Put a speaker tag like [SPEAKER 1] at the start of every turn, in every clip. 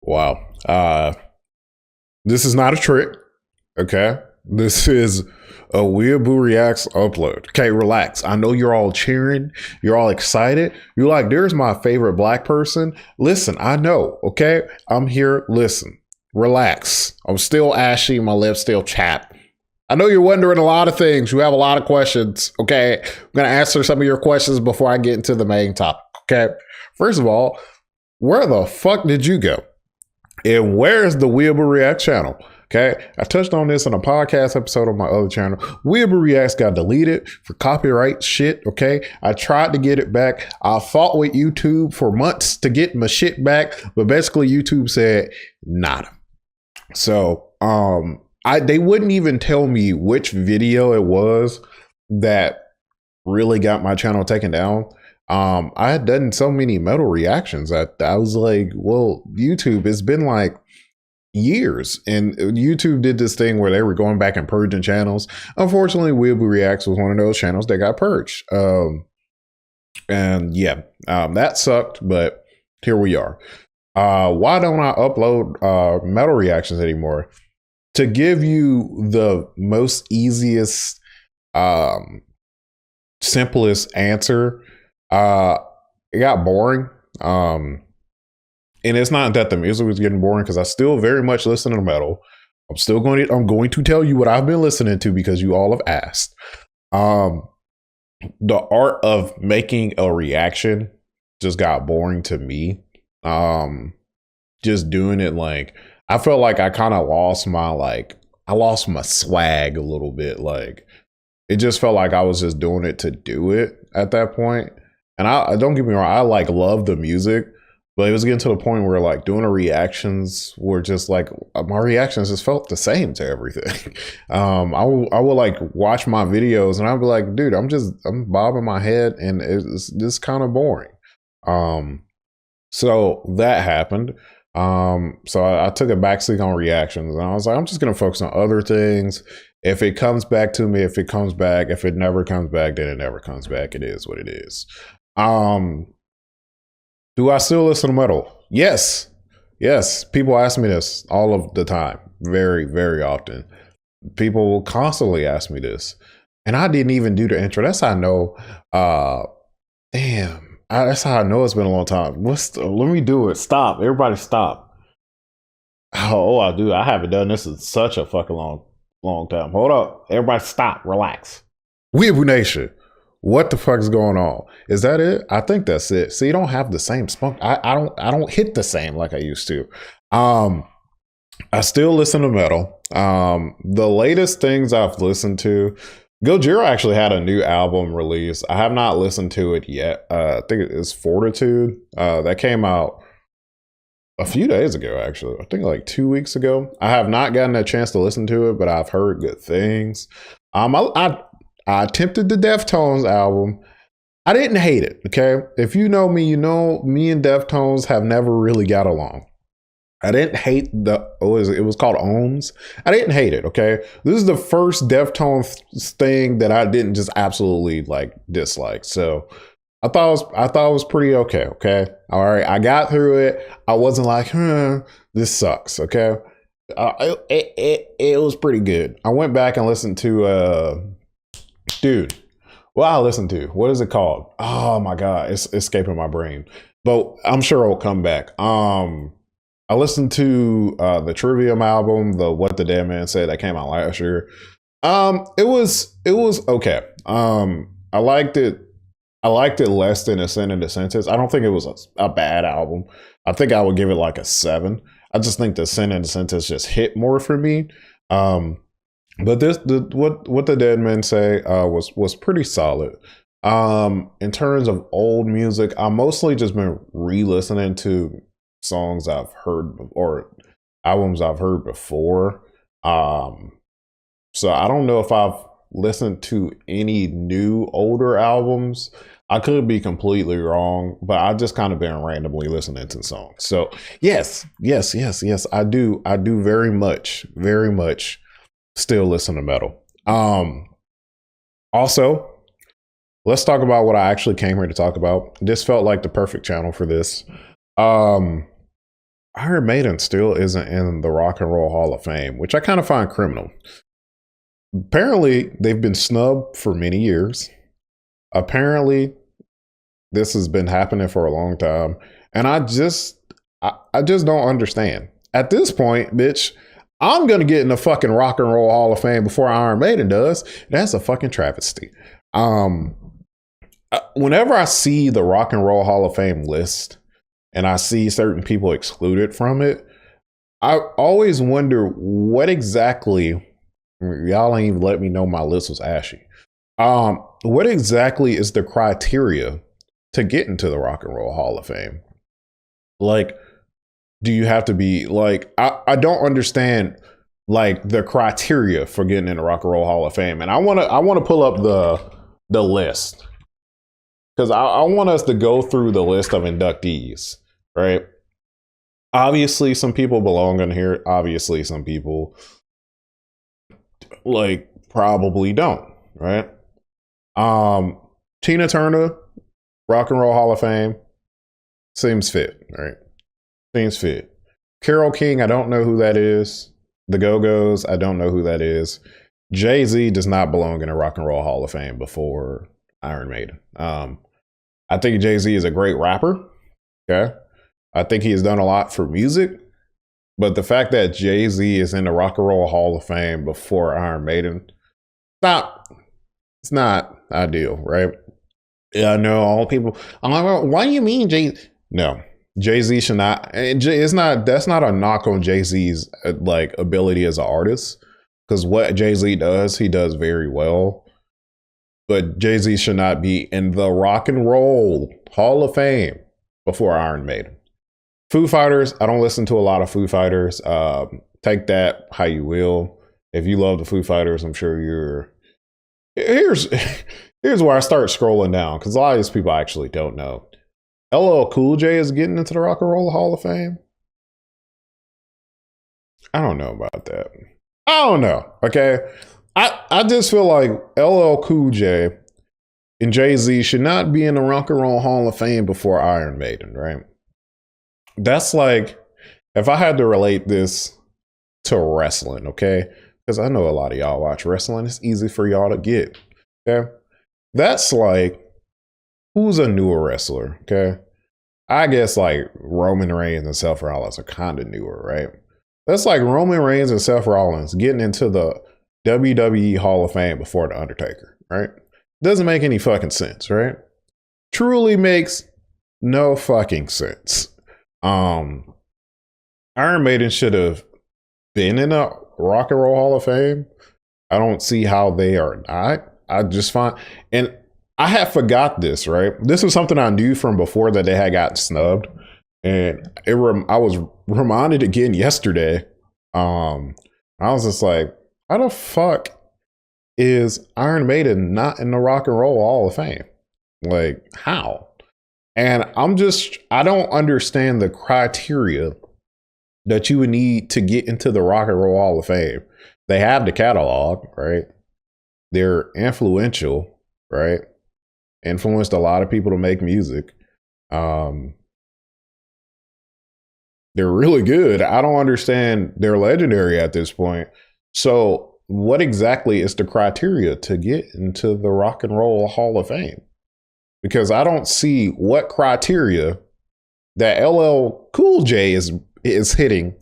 [SPEAKER 1] Wow. This is not a trick. Okay. This is a WeabooReacts upload. Okay, relax. I know you're all cheering. You're all excited. You're like, there's my favorite black person. Listen, I know. Okay. I'm here. Listen, relax. I'm still ashy. My lips still chapped. I know you're wondering a lot of things. You have a lot of questions. Okay. I'm going to answer some of your questions before I get into the main topic. Okay. First of all, where the fuck did you go? And where's the WeabooReacts channel? Okay, I touched on this in a podcast episode on my other channel. WeabooReacts got deleted for copyright shit. Okay, I tried to get it back. I fought with YouTube for months to get my shit back, but basically YouTube said nada. So they wouldn't even tell me which video it was that really got my channel taken down. I had done so many metal reactions that I was like, well, YouTube, it's been like years, and YouTube did this thing where they were going back and purging channels. Unfortunately, WeabooReacts was one of those channels that got purged. And yeah, that sucked, but here we are. Why don't I upload metal reactions anymore? To give you the most easiest, simplest answer, it got boring. And it's not that the music was getting boring, because I still very much listen to metal. I'm going to tell you what I've been listening to because you all have asked. The art of making a reaction just got boring to me. Just doing it, like, I felt like I kind of lost my swag a little bit. Like, it just felt like I was just doing it to do it at that point. And I don't get me wrong, I like love the music, but it was getting to the point where like doing the reactions were just like, my reactions just felt the same to everything. I would like watch my videos and I'd be like, dude, I'm bobbing my head and it's just kind of boring. So that happened. So I took a backseat on reactions and I was like, I'm just going to focus on other things. If it comes back to me, if it comes back, if it never comes back, then it never comes back. It is what it is. Do I still listen to metal? Yes. Yes. People ask me this all of the time. Very, very often. People will constantly ask me this. And I didn't even do the intro. That's how I know. That's how I know it's been a long time. Let me do it. Stop. Everybody stop. Oh, I do. I haven't done this in such a fucking long time. Hold up. Everybody stop. Relax. Weeaboo Nation. What the fuck is going on? Is that it? I think that's it. See, you don't have the same spunk. I don't hit the same like I used to. I still listen to metal. The latest things I've listened to, Gojira actually had a new album release. I have not listened to it yet. I think it's Fortitude. That came out a few days ago, actually. I think like 2 weeks ago. I have not gotten a chance to listen to it, but I've heard good things. I attempted the Deftones album. I didn't hate it, okay? If you know me, you know me and Deftones have never really got along. I didn't hate it was called Ohms. I didn't hate it, okay? This is the first Deftones thing that I didn't just absolutely like dislike. So I thought it was pretty okay? All right, I got through it. I wasn't like, this sucks, okay? It was pretty good. I went back and listened to dude, what I listened to, what is it called? Oh my God, it's escaping my brain, but I'm sure it'll come back. I listened to the Trivium album, the What the Dead Man Said, that came out last year. It was okay. I liked it less than Ascend into Senses. I don't think it was a bad album. I think I would give it like a 7. I just think the Ascend into Senses just hit more for me. But what the Dead Men Say was pretty solid. In terms of old music, I mostly just been re-listening to songs I've heard or albums I've heard before. So I don't know if I've listened to any new older albums. I could be completely wrong, but I've just kind of been randomly listening to songs. So yes, I do very much still listen to metal. Also, let's talk about what I actually came here to talk about. This felt like the perfect channel for this. Iron Maiden still isn't in the Rock and Roll Hall of Fame, which I kind of find criminal. Apparently, they've been snubbed for many years. Apparently, this has been happening for a long time, and I just don't understand. At this point, bitch, I'm gonna get in the fucking Rock and Roll Hall of Fame before Iron Maiden does. That's a fucking travesty. Whenever I see the Rock and Roll Hall of Fame list and I see certain people excluded from it, I always wonder what exactly. Y'all ain't even let me know my list was ashy. What exactly is the criteria to get into the Rock and Roll Hall of Fame? Like, do you have to be like, I don't understand like the criteria for getting in the Rock and Roll Hall of Fame. And I wanna pull up the list. Because I want us to go through the list of inductees, right? Obviously, some people belong in here. Obviously, some people like probably don't, right? Tina Turner, Rock and Roll Hall of Fame, seems fit, right? Seems fit. Carole King, I don't know who that is. The Go-Go's, I don't know who that is. Jay-Z does not belong in a Rock and Roll Hall of Fame before Iron Maiden. I think Jay-Z is a great rapper. Okay. I think he has done a lot for music. But the fact that Jay-Z is in the Rock and Roll Hall of Fame before Iron Maiden, it's not ideal, right? Yeah, I know all people. I'm like, why do you mean Jay? No, Jay-Z should not. It's not. That's not a knock on Jay-Z's like ability as an artist, because what Jay-Z does, he does very well. But Jay-Z should not be in the Rock and Roll Hall of Fame before Iron Maiden. Foo Fighters, I don't listen to a lot of Foo Fighters. Take that how you will. If you love the Foo Fighters, I'm sure you're... Here's where I start scrolling down, because a lot of these people I actually don't know. LL Cool J is getting into the Rock and Roll Hall of Fame? I don't know about that. I don't know, okay? I just feel like LL Cool J and Jay-Z should not be in the Rock and Roll Hall of Fame before Iron Maiden, right? That's like, if I had to relate this to wrestling, okay? Because I know a lot of y'all watch wrestling. It's easy for y'all to get, okay? That's like, who's a newer wrestler, okay? I guess like Roman Reigns and Seth Rollins are kind of newer, right? That's like Roman Reigns and Seth Rollins getting into the WWE Hall of Fame before The Undertaker, right? Doesn't make any fucking sense, right? Truly makes no fucking sense. Iron Maiden should have been in a Rock and Roll Hall of Fame. I don't see how they are not. I just find, and I had forgot this, right? This was something I knew from before that they had gotten snubbed, and I was reminded again yesterday. I was just like, how the fuck is Iron Maiden not in the Rock and Roll Hall of Fame? Like, how? And I don't understand the criteria that you would need to get into the Rock and Roll Hall of Fame. They have the catalog, right? They're influential, right? Influenced a lot of people to make music. They're really good. I don't understand. They're legendary at this point. So what exactly is the criteria to get into the Rock and Roll Hall of Fame? Because I don't see what criteria that LL Cool J is hitting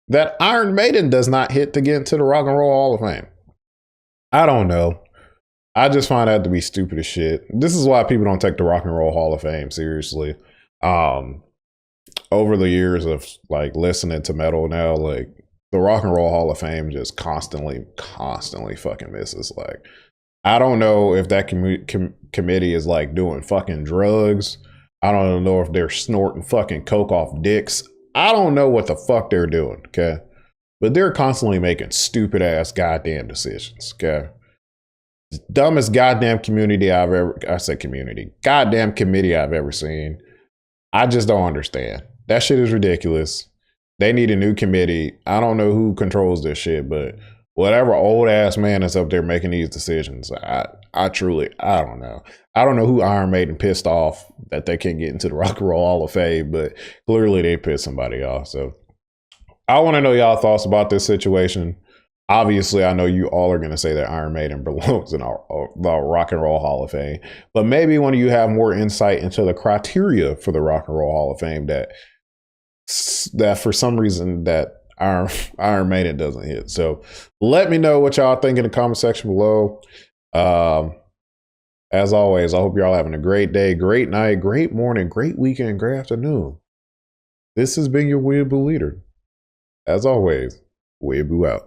[SPEAKER 1] that Iron Maiden does not hit to get into the Rock and Roll Hall of Fame. I don't know. I just find that to be stupid as shit. This is why people don't take the Rock and Roll Hall of Fame seriously. Over the years of like listening to metal now, like the Rock and Roll Hall of Fame just constantly fucking misses. Like, I don't know if that committee is like doing fucking drugs. I don't know if they're snorting fucking coke off dicks. I don't know what the fuck they're doing, okay? But they're constantly making stupid ass goddamn decisions, okay? The dumbest goddamn committee I've ever seen. I just don't understand. That shit is ridiculous. They need a new committee. I don't know who controls this shit, but whatever old ass man is up there making these decisions. I truly, I don't know. I don't know who Iron Maiden pissed off that they can't get into the Rock and Roll Hall of Fame, but clearly they pissed somebody off. So I want to know y'all thoughts about this situation. Obviously, I know you all are going to say that Iron Maiden belongs in the Rock and Roll Hall of Fame, but maybe one of you have more insight into the criteria for the Rock and Roll Hall of Fame that for some reason that Iron Maiden doesn't hit. So let me know what y'all think in the comment section below. As always, I hope y'all having a great day, great night, great morning, great weekend, great afternoon. This has been your Weeaboo Leader. As always, Weeaboo out.